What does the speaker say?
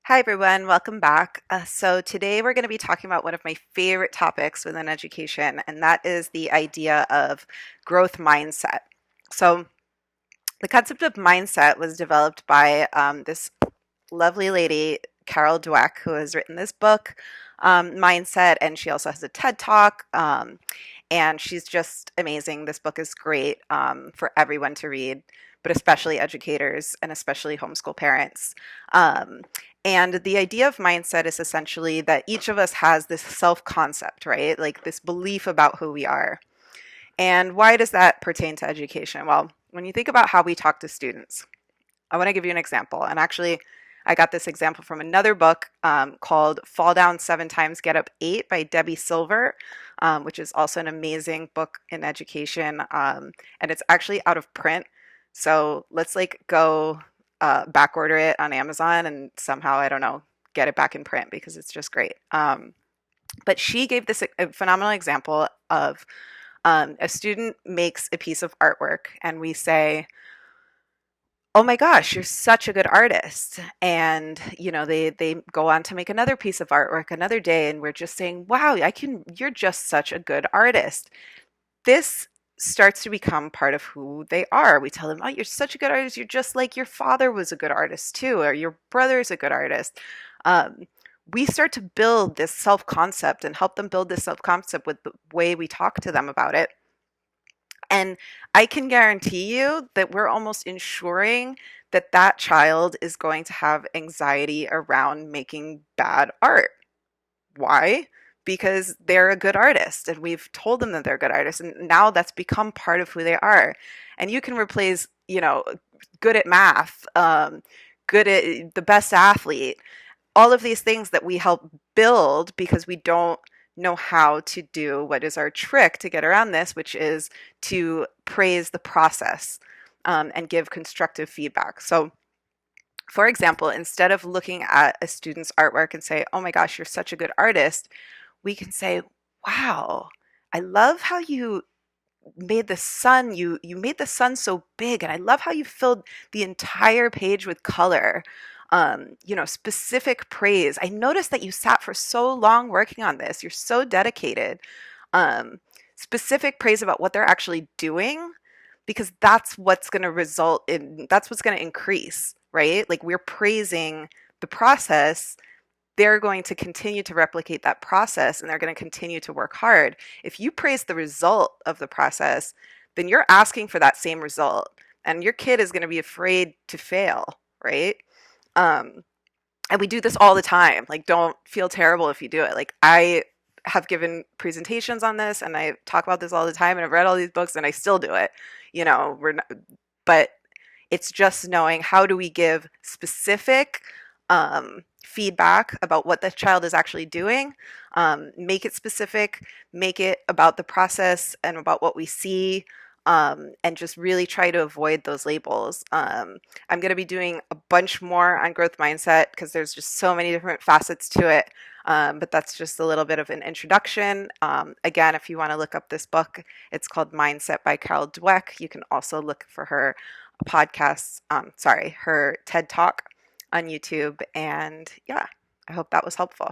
Hi, everyone. Welcome back. So, today we're going to be talking about one of my favorite topics within education, and that is the idea of growth mindset. So, the concept of mindset was developed by this lovely lady, Carol Dweck, who has written this book, Mindset, and she also has a TED Talk. And she's just amazing. This book is great for everyone to read, but especially educators and especially homeschool parents. Um, and the idea of mindset is essentially that each of us has this self concept, right? Like this belief about who we are. And why does that pertain to education? Well, when you think about how we talk to students, I want to give you an example. And actually, I got this example from another book called Fall Down Seven Times, Get Up Eight by Debbie Silver, which is also an amazing book in education. And it's actually out of print. So let's like go back order it on Amazon and somehow, I don't know, get it back in print because it's just great. But she gave this a phenomenal example of a student makes a piece of artwork and we say, oh my gosh, you're such a good artist. And, they go on to make another piece of artwork another day. And we're just saying, wow, you're just such a good artist. This starts to become part of who they are. We tell them, oh, you're such a good artist. You're just like your father was a good artist too, or your brother is a good artist. We start to build this self concept and help them build this self concept with the way we talk to them about it. And I can guarantee you that we're almost ensuring that that child is going to have anxiety around making bad art. Why? Because they're a good artist and we've told them that they're good artists. And now that's become part of who they are. And you can replace, good at math, good at the best athlete, all of these things that we help build because we don't know how to do what is our trick to get around this, which is to praise the process and give constructive feedback. So, for example, instead of looking at a student's artwork and say, oh my gosh, you're such a good artist, we can say, wow, I love how you made the sun, you made the sun so big, and I love how you filled the entire page with color. Specific praise. I noticed that you sat for so long working on this. You're so dedicated. Specific praise about what they're actually doing, because that's what's going to that's what's going to increase, right? Like we're praising the process. They're going to continue to replicate that process and they're going to continue to work hard. If you praise the result of the process, then you're asking for that same result. And your kid is going to be afraid to fail, right? Um, and we do this all the time. Like, don't feel terrible if you do it. Like, I have given presentations on this and I talk about this all the time and I've read all these books and I still do it. But it's just knowing how do we give specific feedback about what the child is actually doing, make it specific, make it about the process and about what we see, and just really try to avoid those labels. I'm going to be doing a bunch more on growth mindset because there's just so many different facets to it. But that's just a little bit of an introduction. Again, if you want to look up this book, it's called Mindset by Carol Dweck. You can also look for her podcasts, her TED Talk on YouTube. And yeah, I hope that was helpful.